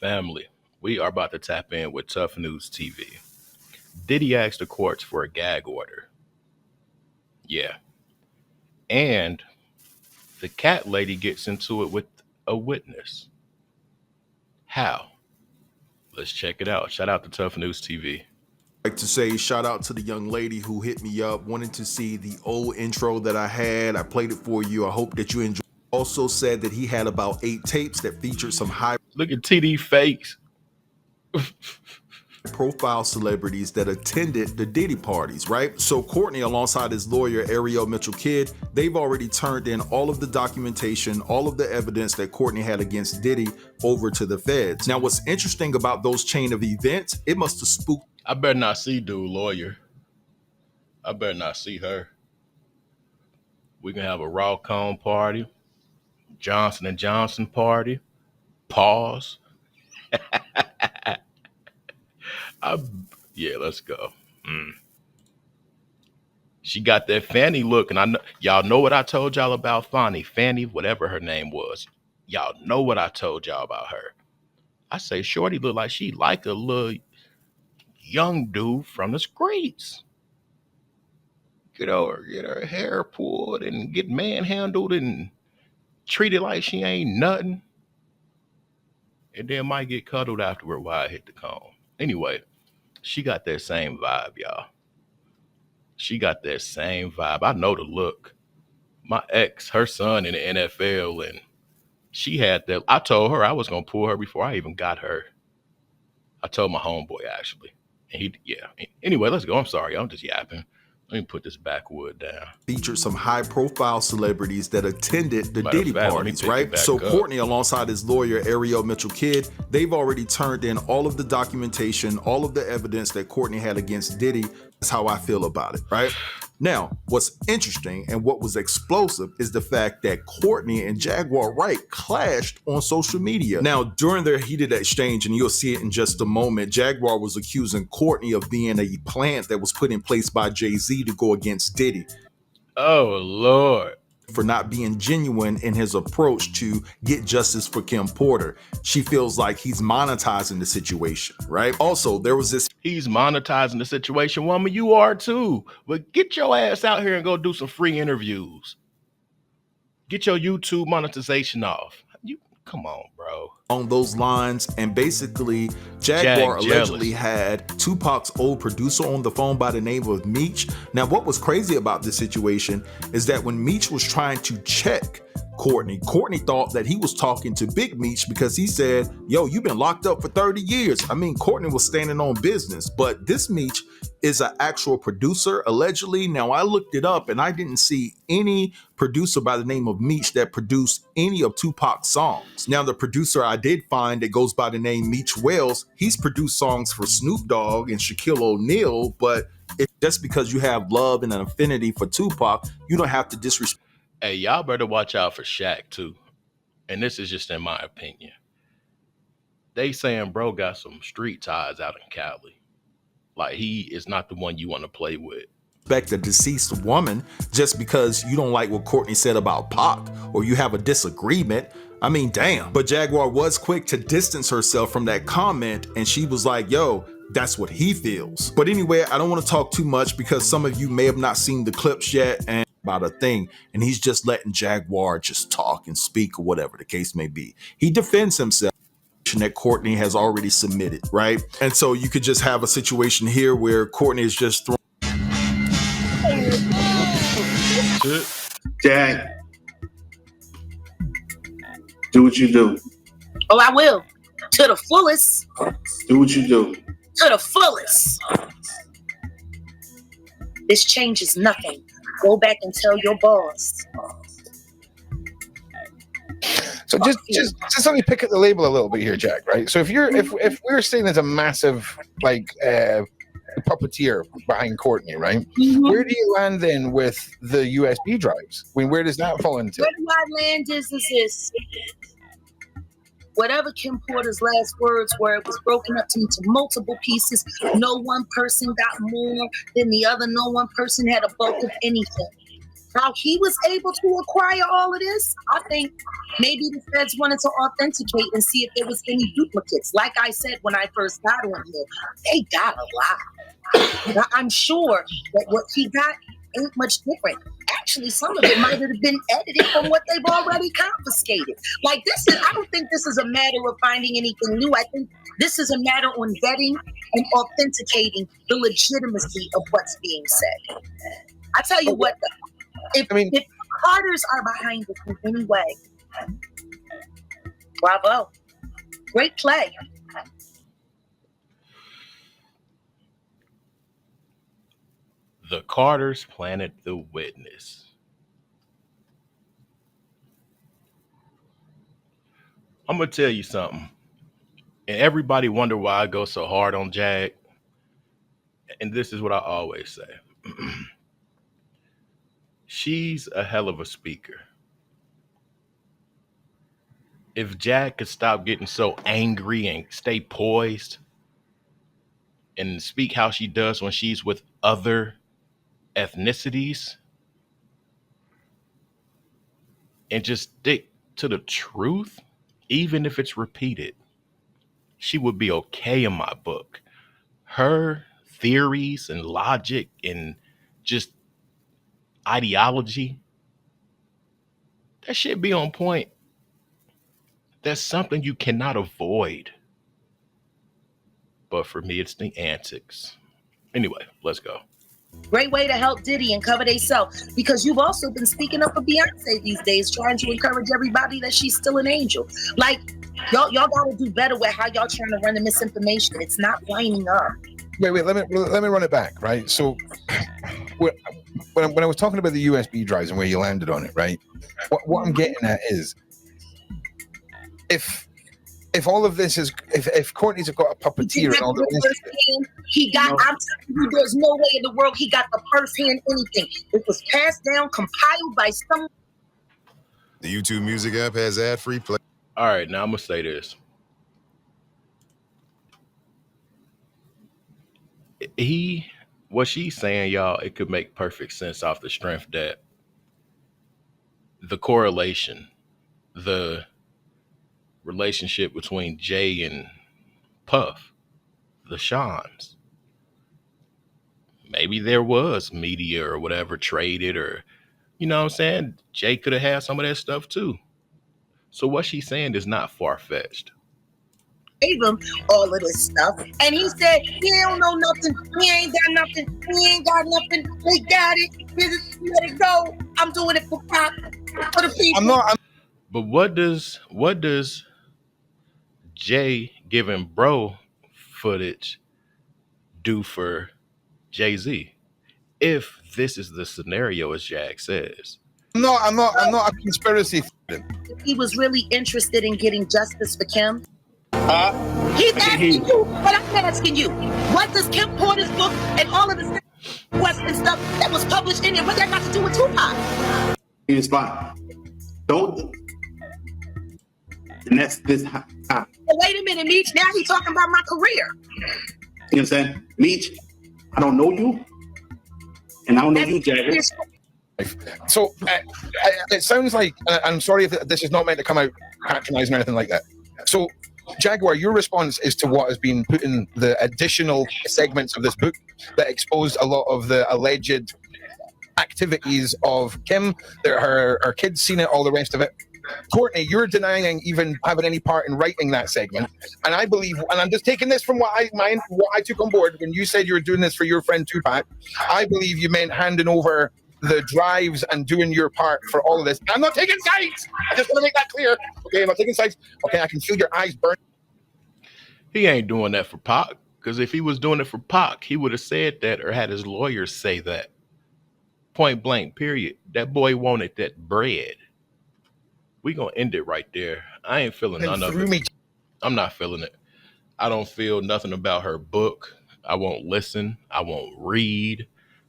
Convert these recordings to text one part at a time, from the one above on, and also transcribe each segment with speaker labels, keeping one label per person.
Speaker 1: Family, we are about to tap in with Tough News TV. Diddy asked the courts for a gag order. Yeah. And the cat lady gets into it with a witness. How? Let's check it out. Shout out to Tough News TV.
Speaker 2: Like to say shout out to the young lady who hit me up, wanted to see the old intro that I had. I played it for you. I hope that you enjoyed. Also said that he had about 8 tapes that featured some high
Speaker 1: Look at TD fakes.
Speaker 2: profile celebrities that attended the Diddy parties, right? So Courtney, alongside his lawyer Ariel Mitchell Kidd, they've already turned in all of the documentation, all of the evidence that Courtney had against Diddy over to the feds. Now, what's interesting about those chain of events, it must have spooked.
Speaker 1: I better not see dude lawyer. I better not see her. We can have a raw cone party, Johnson and Johnson party. Pause. Yeah, let's go. She got that Fanny look, and I know y'all know what I told y'all about Fanny, whatever her name was. Y'all know what I told y'all about her. I say Shorty look like she like a little young dude from the streets. Get her hair pulled and get manhandled and treated like she ain't nothing. And then might get cuddled afterward while I hit the cone. Anyway, she got that same vibe, y'all. She got that same vibe. I know the look. My ex, her son in the NFL, and she had that. I told her I was going to pull her before I even got her. I told my homeboy, actually. And Anyway, let's go. I'm sorry. I'm just yapping. Let me put this backwood down.
Speaker 2: Featured some high-profile celebrities that attended the Diddy parties, right? So Courtney, alongside his lawyer, Ariel Mitchell Kidd, they've already turned in all of the documentation, all of the evidence that Courtney had against Diddy. That's how I feel about it, right? Now, what's interesting and what was explosive is the fact that Courtney and Jaguar Wright clashed on social media. Now, during their heated exchange, and you'll see it in just a moment, Jaguar was accusing Courtney of being a plant that was put in place by Jayz to go against Diddy.
Speaker 1: Oh, Lord.
Speaker 2: For not being genuine in his approach to get justice for Kim Porter. She feels like he's monetizing the situation, right? Also, there was this...
Speaker 1: He's monetizing the situation, woman. You are too. But get your ass out here and go do some free interviews. Get your YouTube monetization off. Come on, bro.
Speaker 2: On those lines, and basically, Jaguar allegedly had Tupac's old producer on the phone by the name of Meech. Now, what was crazy about this situation is that when Meech was trying to check Courtney thought that he was talking to Big Meech because he said, yo, you've been locked up for 30 years. I mean, Courtney was standing on business, but this Meech is an actual producer, allegedly. Now, I looked it up and I didn't see any producer by the name of Meech that produced any of Tupac's songs. Now, the producer I did find that goes by the name Meech Wells, he's produced songs for Snoop Dogg and Shaquille O'Neal, but just because you have love and an affinity for Tupac, you don't have to disrespect.
Speaker 1: Hey, y'all better watch out for Shaq, too. And this is just in my opinion. They saying bro got some street ties out in Cali. Like, he is not the one you want to play with.
Speaker 2: Respect a deceased woman just because you don't like what Courtney said about Pac or you have a disagreement. I mean, damn. But Jaguar was quick to distance herself from that comment, and she was like, yo, that's what he feels. But anyway, I don't want to talk too much because some of you may have not seen the clips yet and about a thing, and he's just letting Jaguar just talk and speak or whatever the case may be. He defends himself that Courtney has already submitted, right? And so you could just have a situation here where Courtney is just throwing.
Speaker 3: Jack, do what you do.
Speaker 4: Oh, I will. To the fullest.
Speaker 3: Do what you do.
Speaker 4: To the fullest. This changes nothing. Go back and tell your boss.
Speaker 5: So just let me pick at the label a little bit here, Jack. Right. So if we're saying there's a massive puppeteer behind Courtney, right? Mm-hmm. Where do you land then with the USB drives? I mean, where does that fall into?
Speaker 4: Where do I land is this. Whatever Kim Porter's last words were, it was broken up into multiple pieces. No one person got more than the other. No one person had a bulk of anything. how he was able to acquire all of this, I think maybe the feds wanted to authenticate and see if there was any duplicates. Like I said when I first got on here, they got a lot. Now, I'm sure that what he got ain't much different. Actually, some of it might have been edited from what they've already confiscated. Like I don't think this is a matter of finding anything new. I think this is a matter on vetting and authenticating the legitimacy of what's being said. I tell you what, if Carters are behind this in any way, bravo. Great play.
Speaker 1: The Carters planted the witness. I'm going to tell you something. And everybody wonder why I go so hard on Jag. And this is what I always say. She's a hell of a speaker. If Jag could stop getting so angry and stay poised and speak how she does when she's with other ethnicities and just stick to the truth, even if it's repeated, she would be okay in my book. Her theories and logic and just ideology, that shit be on point. That's something you cannot avoid. But for me, it's the antics. Anyway, let's go.
Speaker 4: Great way to help Diddy and cover themselves, because you've also been speaking up for Beyonce these days, trying to encourage everybody that she's still an angel. Like, y'all gotta do better with how y'all trying to run the misinformation. It's not lining up.
Speaker 5: Wait, let me run it back, right? So when I was talking about the USB drives and where you landed on it, right? What I'm getting at is, if all of this is, if Courtney's got a puppeteer and all the rest of it,
Speaker 4: he got, I'm telling you, there's no way in the world he got the first-hand anything. It was passed down, compiled by someone.
Speaker 6: The YouTube Music app has ad-free play.
Speaker 1: All right, now I'm going to say this. What she's saying, y'all, it could make perfect sense off the strength that the correlation, the relationship between Jay and Puff, the Shans. Maybe there was media or whatever traded, or, you know what I'm saying? Jay could have had some of that stuff too. So what she's saying is not far-fetched.
Speaker 4: Gave him all of this stuff, and he said he don't know nothing. He ain't got nothing. He ain't got nothing. He got it. Let it go. I'm doing it for pop, for the people.
Speaker 1: But what does Jay giving bro footage do for Jay-Z? If this is the scenario as Jag says.
Speaker 5: No, I'm not a conspiracy theorist.
Speaker 4: He was really interested in getting justice for Kim. He's asking you, but I'm asking you, what does Kim Porter's book and all of the Western stuff that was published in it, what that got to do with Tupac?
Speaker 3: In spot. Don't. And that's this.
Speaker 4: Wait a minute, Meech. Now he's talking about my career.
Speaker 3: You know what I'm saying? Meech, I don't know you. And I don't know you, Jagger.
Speaker 5: So it sounds like, and I'm sorry if this is not meant to come out patronizing or anything like that. So, Jaguar, your response is to what has been put in the additional segments of this book that exposed a lot of the alleged activities of Kim, her kids seen it, all the rest of it. Courtney, you're denying even having any part in writing that segment, and I believe, and I'm just taking this from what I took on board when you said you were doing this for your friend Tupac. I believe you meant handing over the drives and doing your part for all of this. I'm not taking sides. I just want to make that clear. Okay, I'm not taking sides. Okay, I can feel your eyes burn.
Speaker 1: He ain't doing that for Pac, because if he was doing it for Pac, he would have said that or had his lawyers say that. Point blank, period. That boy wanted that bread. We gonna end it right there. I ain't feeling none of it. I'm not feeling it. I don't feel nothing about her book. I won't listen. I won't read.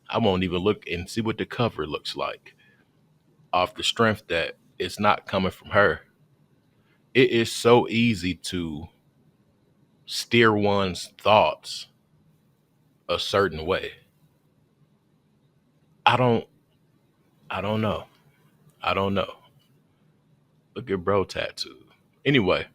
Speaker 1: I won't even look and see what the cover looks like. Off the strength that it's not coming from her. It is so easy to steer one's thoughts a certain way. I don't I don't know. Look at bro tattoo. Anyway,